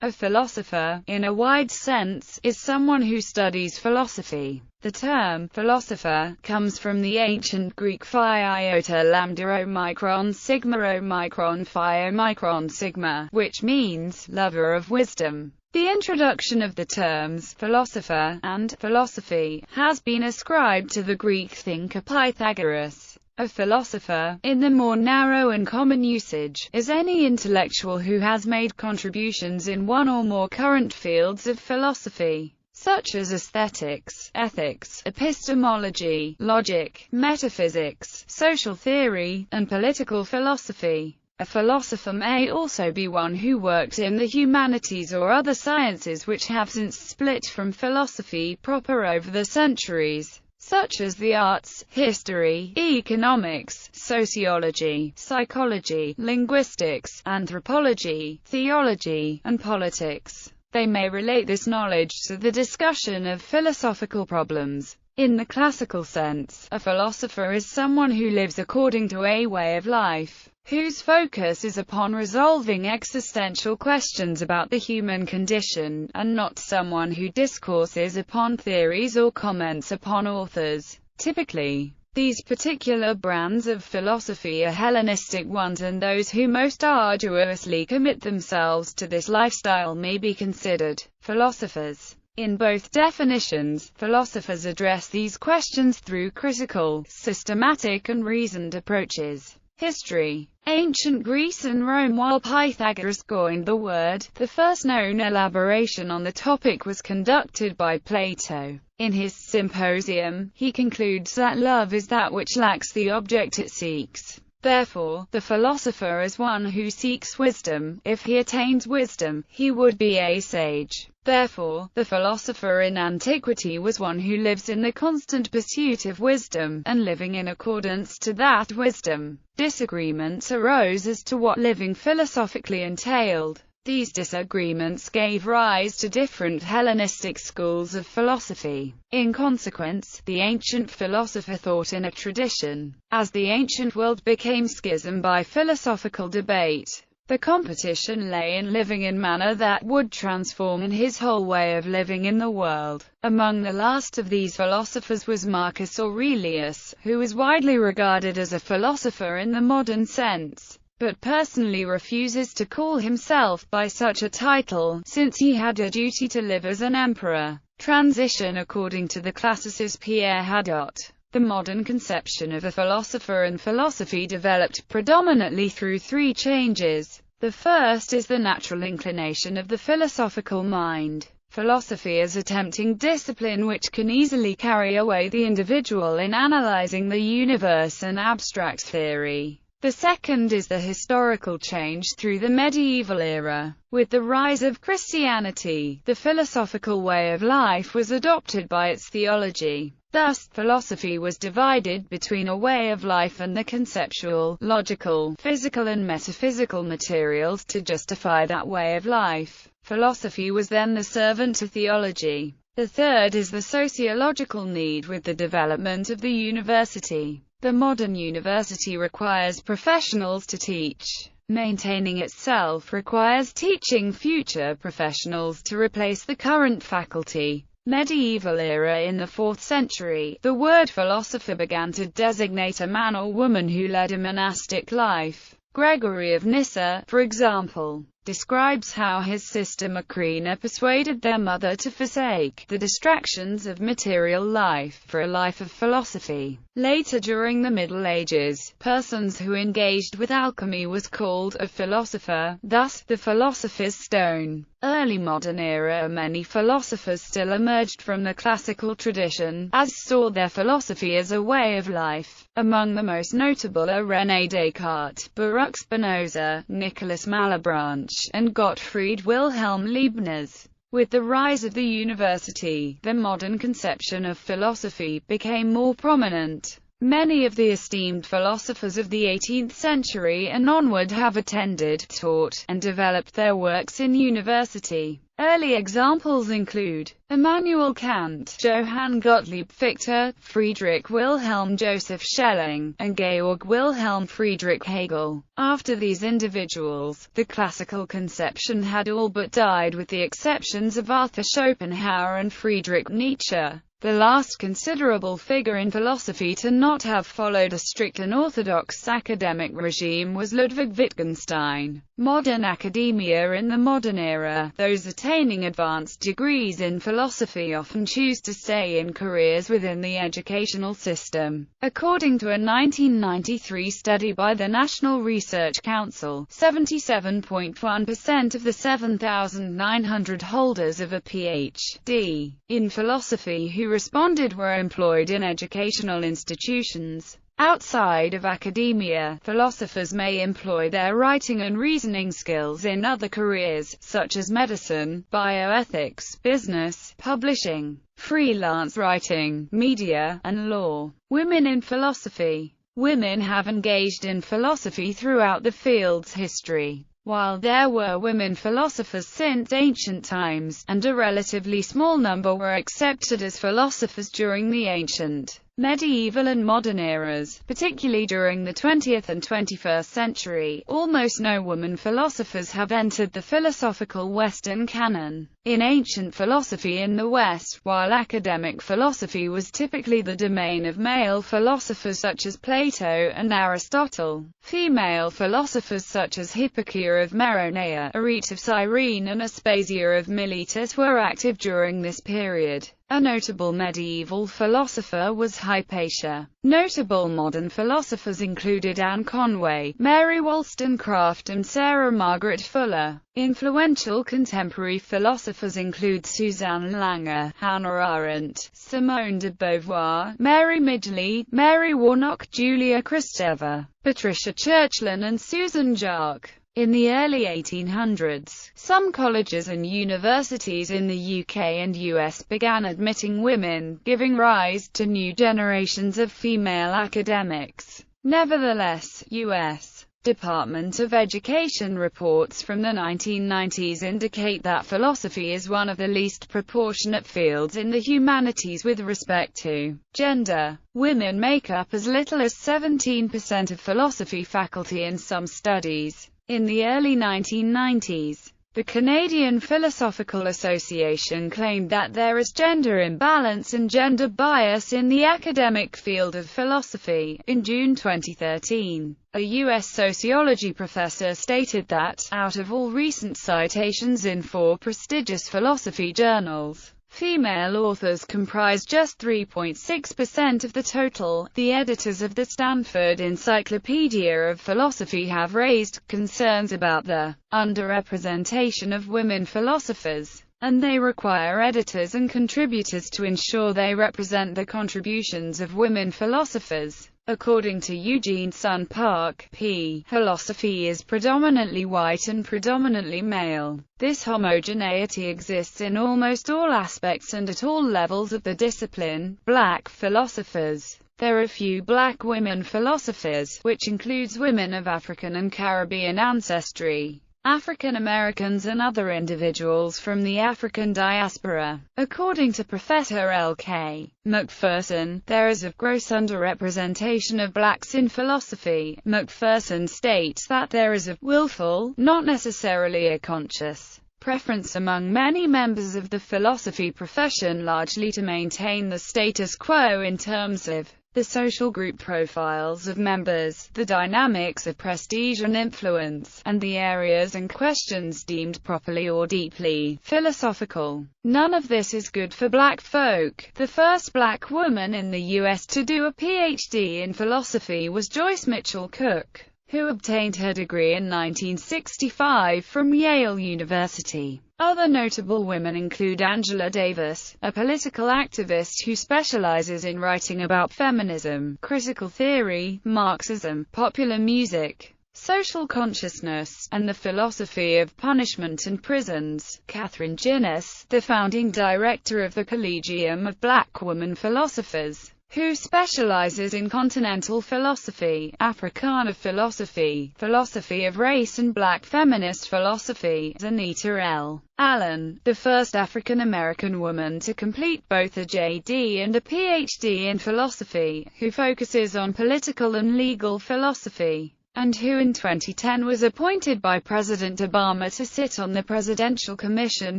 A philosopher, in a wide sense, is someone who studies philosophy. The term philosopher comes from the ancient Greek phi iota lambda omicron sigma omicron phi omicron sigma, which means lover of wisdom. The introduction of the terms philosopher and philosophy has been ascribed to the Greek thinker Pythagoras. A philosopher, in the more narrow and common usage, is any intellectual who has made contributions in one or more current fields of philosophy, such as aesthetics, ethics, epistemology, logic, metaphysics, social theory, and political philosophy. A philosopher may also be one who worked in the humanities or other sciences which have since split from philosophy proper over the centuries, such as the arts, history, economics, sociology, psychology, linguistics, anthropology, theology, and politics. They may relate this knowledge to the discussion of philosophical problems. In the classical sense, a philosopher is someone who lives according to a way of life, whose focus is upon resolving existential questions about the human condition, and not someone who discourses upon theories or comments upon authors. Typically, these particular brands of philosophy are Hellenistic ones, and those who most arduously commit themselves to this lifestyle may be considered philosophers. In both definitions, philosophers address these questions through critical, systematic and reasoned approaches. History. Ancient Greece and Rome. While Pythagoras coined the word, the first known elaboration on the topic was conducted by Plato. In his Symposium, he concludes that love is that which lacks the object it seeks. Therefore, the philosopher is one who seeks wisdom. If he attains wisdom, he would be a sage. Therefore, the philosopher in antiquity was one who lives in the constant pursuit of wisdom, and living in accordance to that wisdom. Disagreements arose as to what living philosophically entailed. These disagreements gave rise to different Hellenistic schools of philosophy. In consequence, the ancient philosopher thought in a tradition. As the ancient world became schismed by philosophical debate, the competition lay in living in manner that would transform his whole way of living in the world. Among the last of these philosophers was Marcus Aurelius, who is widely regarded as a philosopher in the modern sense, but personally refuses to call himself by such a title, since he had a duty to live as an emperor. Transition. According to the classicist Pierre Hadot, the modern conception of a philosopher and philosophy developed predominantly through three changes. The first is the natural inclination of the philosophical mind. Philosophy is a tempting discipline which can easily carry away the individual in analyzing the universe and abstract theory. The second is the historical change through the medieval era. With the rise of Christianity, the philosophical way of life was adopted by its theology. Thus, philosophy was divided between a way of life and the conceptual, logical, physical and metaphysical materials to justify that way of life. Philosophy was then the servant to theology. The third is the sociological need with the development of the university. The modern university requires professionals to teach. Maintaining itself requires teaching future professionals to replace the current faculty. Medieval era. In the 4th century, the word philosopher began to designate a man or woman who led a monastic life. Gregory of Nyssa, for example, describes how his sister Macrina persuaded their mother to forsake the distractions of material life for a life of philosophy. Later, during the Middle Ages, persons who engaged with alchemy was called a philosopher, thus, the philosopher's stone. Early modern era. Many philosophers still emerged from the classical tradition, as saw their philosophy as a way of life. Among the most notable are René Descartes, Baruch Spinoza, Nicolas Malebranche, and Gottfried Wilhelm Leibniz. With the rise of the university, the modern conception of philosophy became more prominent. Many of the esteemed philosophers of the 18th century and onward have attended, taught, and developed their works in university. Early examples include Immanuel Kant, Johann Gottlieb Fichte, Friedrich Wilhelm Joseph Schelling, and Georg Wilhelm Friedrich Hegel. After these individuals, the classical conception had all but died with the exceptions of Arthur Schopenhauer and Friedrich Nietzsche. The last considerable figure in philosophy to not have followed a strict and orthodox academic regime was Ludwig Wittgenstein. Modern academia in the modern era, those attaining advanced degrees in philosophy often choose to stay in careers within the educational system. According to a 1993 study by the National Research Council, 77.1% of the 7,900 holders of a Ph.D. in philosophy who responded were employed in educational institutions. Outside of academia, philosophers may employ their writing and reasoning skills in other careers, such as medicine, bioethics, business, publishing, freelance writing, media, and law. Women in philosophy. Women have engaged in philosophy throughout the field's history. While there were women philosophers since ancient times, and a relatively small number were accepted as philosophers during the ancient, medieval and modern eras, particularly during the 20th and 21st century, almost no women philosophers have entered the philosophical Western canon. In ancient philosophy in the West, while academic philosophy was typically the domain of male philosophers such as Plato and Aristotle, female philosophers such as Hippocrates of Meroneia, Arete of Cyrene and Aspasia of Miletus were active during this period. A notable medieval philosopher was Hypatia. Notable modern philosophers included Anne Conway, Mary Wollstonecraft and Sarah Margaret Fuller. Influential contemporary philosophers include Susanne Langer, Hannah Arendt, Simone de Beauvoir, Mary Midgley, Mary Warnock, Julia Kristeva, Patricia Churchland and Susan Jark. In the early 1800s, some colleges and universities in the UK and US began admitting women, giving rise to new generations of female academics. Nevertheless, U.S. Department of Education reports from the 1990s indicate that philosophy is one of the least proportionate fields in the humanities with respect to gender. Women make up as little as 17% of philosophy faculty in some studies. In the early 1990s, the Canadian Philosophical Association claimed that there is gender imbalance and gender bias in the academic field of philosophy. In June 2013, a U.S. sociology professor stated that, out of all recent citations in 4 prestigious philosophy journals, female authors comprise just 3.6% of the total. The editors of the Stanford Encyclopedia of Philosophy have raised concerns about the underrepresentation of women philosophers, and they require editors and contributors to ensure they represent the contributions of women philosophers. According to Eugene Sun Park, philosophy is predominantly white and predominantly male. This homogeneity exists in almost all aspects and at all levels of the discipline. Black philosophers. There are few black women philosophers, which includes women of African and Caribbean ancestry, African Americans and other individuals from the African diaspora. According to Professor L.K. McPherson, there is a gross underrepresentation of blacks in philosophy. McPherson states that there is a willful, not necessarily a conscious, preference among many members of the philosophy profession largely to maintain the status quo in terms of the social group profiles of members, the dynamics of prestige and influence, and the areas and questions deemed properly or deeply philosophical. None of this is good for black folk. The first black woman in the U.S. to do a Ph.D. in philosophy was Joyce Mitchell Cook, who obtained her degree in 1965 from Yale University. Other notable women include Angela Davis, a political activist who specializes in writing about feminism, critical theory, Marxism, popular music, social consciousness, and the philosophy of punishment and prisons. Katherine Jonas, the founding director of the Collegium of Black Women Philosophers, who specializes in continental philosophy, Africana philosophy, philosophy of race and black feminist philosophy. Anita L. Allen, the first African-American woman to complete both a JD and a PhD in philosophy, who focuses on political and legal philosophy, and who in 2010 was appointed by President Obama to sit on the Presidential Commission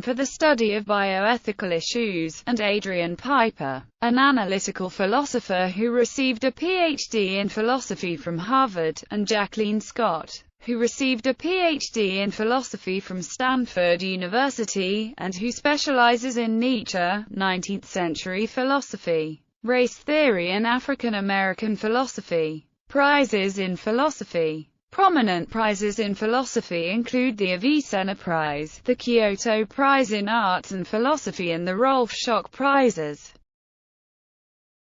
for the Study of Bioethical Issues, and Adrian Piper, an analytical philosopher who received a PhD in philosophy from Harvard, and Jacqueline Scott, who received a PhD in philosophy from Stanford University, and who specializes in Nietzsche, 19th-century philosophy, race theory and African-American philosophy. Prizes in philosophy. Prominent prizes in philosophy include the Avicenna Prize, the Kyoto Prize in Arts and Philosophy and the Rolf Schock Prizes.